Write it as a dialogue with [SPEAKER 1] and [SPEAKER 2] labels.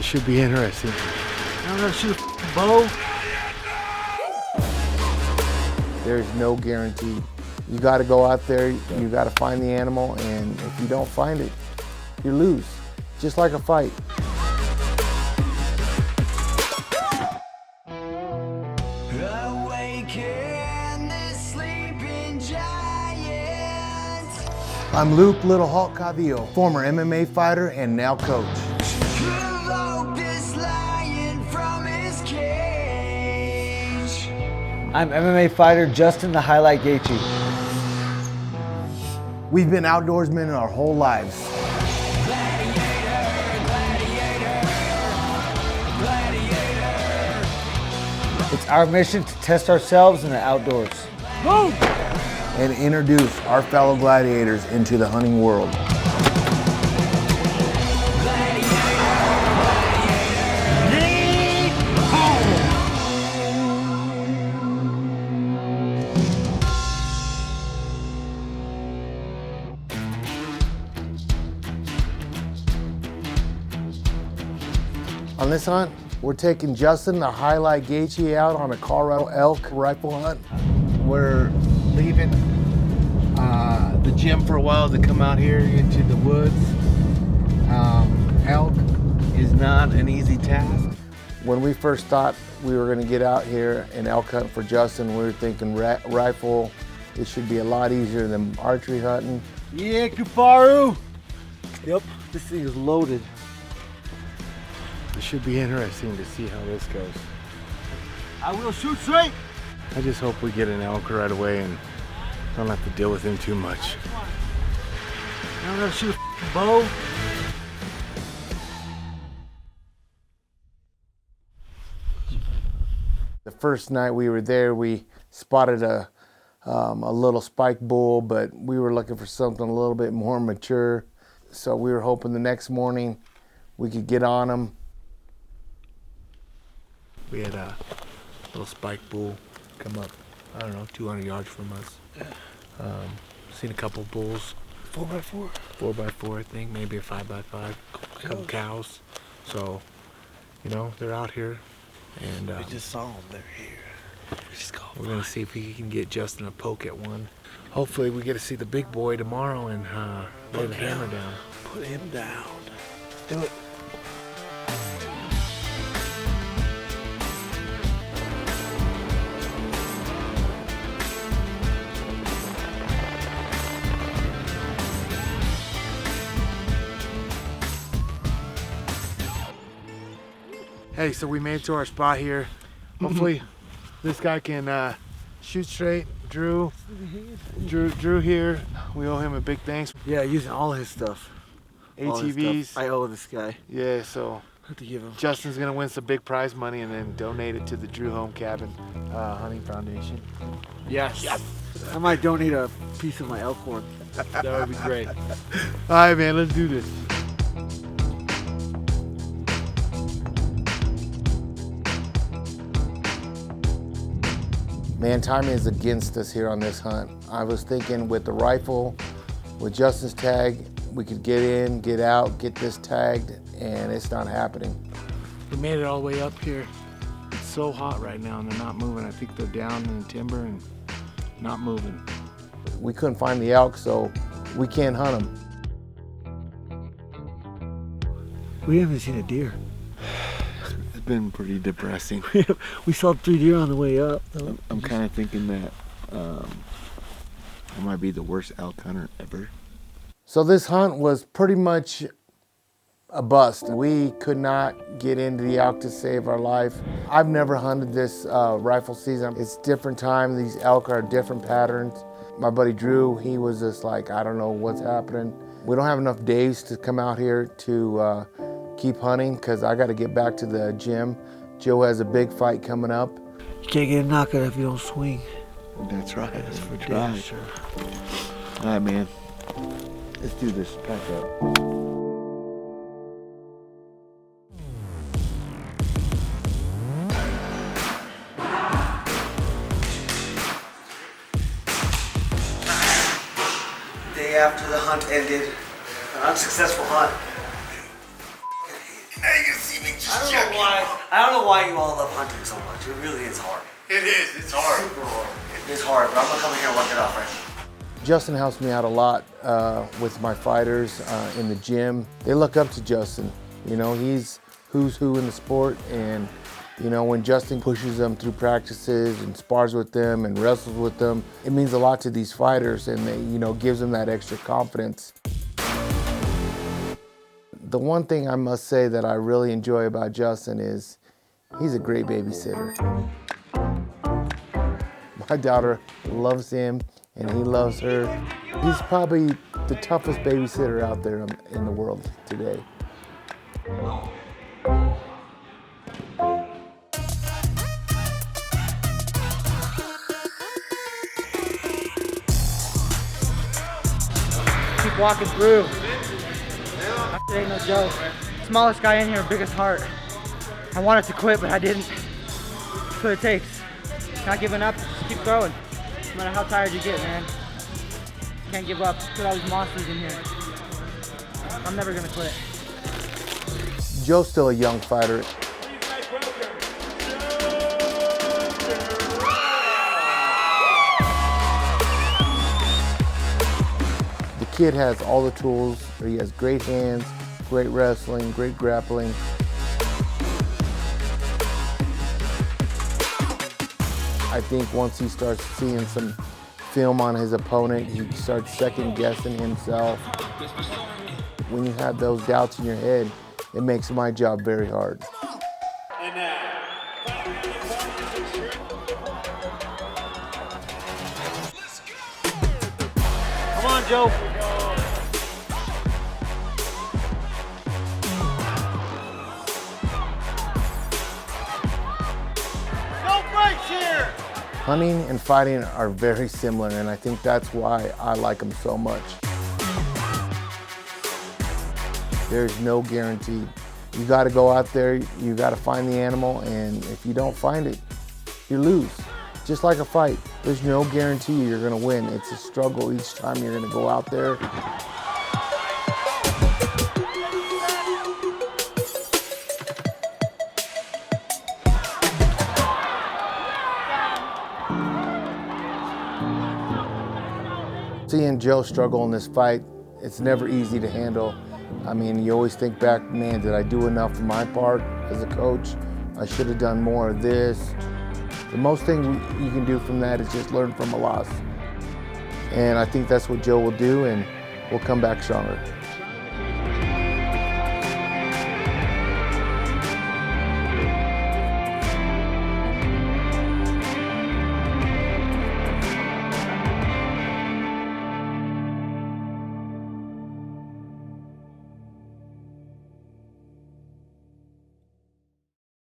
[SPEAKER 1] This should be interesting.
[SPEAKER 2] I'm gonna shoot a bow.
[SPEAKER 3] There's no guarantee. You got to go out there, you got to find the animal, and if you don't find it, you lose. Just like a fight. I'm Luke Little Hulk Gaethje, former MMA fighter and now coach.
[SPEAKER 2] I'm MMA fighter Justin the Highlight Gaethje.
[SPEAKER 3] We've been outdoorsmen our whole lives.
[SPEAKER 2] It's our mission to test ourselves in the outdoors.
[SPEAKER 3] Woo! And introduce our fellow gladiators into the hunting world. On this hunt, we're taking Justin the Highlight Gaethje out on a Colorado elk rifle hunt.
[SPEAKER 1] We're leaving the gym for a while to come out here into the woods. Elk is not an easy task.
[SPEAKER 3] When we first thought we were gonna get out here and elk hunt for Justin, we were thinking rifle, it should be a lot easier than archery hunting.
[SPEAKER 2] Yeah, Kufaru! Yep, this thing is loaded.
[SPEAKER 1] It should be interesting to see how this goes.
[SPEAKER 2] I will shoot straight!
[SPEAKER 1] I just hope we get an elk right away and don't have to deal with him too much.
[SPEAKER 2] I'm gonna shoot a bow.
[SPEAKER 3] The first night we were there, we spotted a little spike bull, but we were looking for something a little bit more mature. So we were hoping the next morning we could get on him.
[SPEAKER 1] We had a little spike bull come up, I don't know, 200 yards from us. Seen a couple bulls.
[SPEAKER 2] 4x4?
[SPEAKER 1] 4x4, I think, maybe a 5x5, a couple cows. So, you know, they're out here. And
[SPEAKER 2] We just saw them, they're here.
[SPEAKER 1] we're gonna see if we can get Justin a poke at one. Hopefully we get to see the big boy tomorrow and lay the hammer down.
[SPEAKER 2] Put him down. Do it.
[SPEAKER 1] Hey, so we made it to our spot here. Hopefully this guy can shoot straight. Drew here. We owe him a big thanks.
[SPEAKER 2] Yeah, using all his stuff. All his
[SPEAKER 1] ATVs.
[SPEAKER 2] stuff. I owe this guy.
[SPEAKER 1] Yeah, so
[SPEAKER 2] I have to give him.
[SPEAKER 1] Justin's gonna win some big prize money and then donate it to the Drew Home Cabin Hunting Foundation.
[SPEAKER 2] Yes. I might donate a piece of my elk horn.
[SPEAKER 1] That would be great. All right, man, let's do this.
[SPEAKER 3] Man, timing is against us here on this hunt. I was thinking with the rifle, with Justin's tag, we could get in, get out, get this tagged, and it's not happening.
[SPEAKER 1] We made it all the way up here. It's so hot right now and they're not moving. I think they're down in the timber and not moving.
[SPEAKER 3] We couldn't find the elk, so we can't hunt them.
[SPEAKER 2] We haven't seen a deer.
[SPEAKER 1] It's been pretty depressing.
[SPEAKER 2] We saw 3 deer on the way up.
[SPEAKER 4] I'm kind of thinking that I might be the worst elk hunter ever.
[SPEAKER 3] So this hunt was pretty much a bust. We could not get into the elk to save our life. I've never hunted this rifle season. It's different time. These elk are different patterns. My buddy Drew, he was just like, I don't know what's happening. We don't have enough days to come out here to keep hunting because I got to get back to the gym. Joe has a big fight coming up.
[SPEAKER 2] You can't get a knockout if you don't swing.
[SPEAKER 4] That's right.
[SPEAKER 2] That's for
[SPEAKER 4] That's
[SPEAKER 2] damn
[SPEAKER 4] right.
[SPEAKER 2] sure.
[SPEAKER 4] All right, man. Let's do this. Pack up.
[SPEAKER 2] Day after the hunt ended, an unsuccessful hunt.
[SPEAKER 3] Now you can see me
[SPEAKER 2] I don't know why you all love hunting so much. It really is hard.
[SPEAKER 1] It is. It's hard.
[SPEAKER 2] Super hard. It's hard, but I'm gonna come in here and work it out, right?
[SPEAKER 3] Justin helps me out a lot with my fighters in the gym. They look up to Justin. You know, he's who's who in the sport, and you know, when Justin pushes them through practices and spars with them and wrestles with them, it means a lot to these fighters, and they, you know, gives them that extra confidence. The one thing I must say that I really enjoy about Justin is he's a great babysitter. My daughter loves him and he loves her. He's probably the toughest babysitter out there in the world today.
[SPEAKER 5] Keep walking through. It ain't no joke. Smallest guy in here, biggest heart. I wanted to quit, but I didn't. That's what it takes. Not giving up, just keep throwing. No matter how tired you get, man. Can't give up. Put all these monsters in here. I'm never gonna quit.
[SPEAKER 3] Joe's still a young fighter. The kid has all the tools. He has great hands, great wrestling, great grappling. I think once he starts seeing some film on his opponent, he starts second guessing himself. When you have those doubts in your head, it makes my job very hard.
[SPEAKER 2] Come on, Joe.
[SPEAKER 3] Hunting and fighting are very similar, and I think that's why I like them so much. There's no guarantee. You got to go out there, you got to find the animal, and if you don't find it, you lose. Just like a fight, there's no guarantee you're going to win. It's a struggle each time you're going to go out there. Seeing Joe struggle in this fight, it's never easy to handle. I mean, you always think back, man, did I do enough for my part as a coach? I should have done more of this. The most thing you can do from that is just learn from a loss. And I think that's what Joe will do, and we'll come back stronger.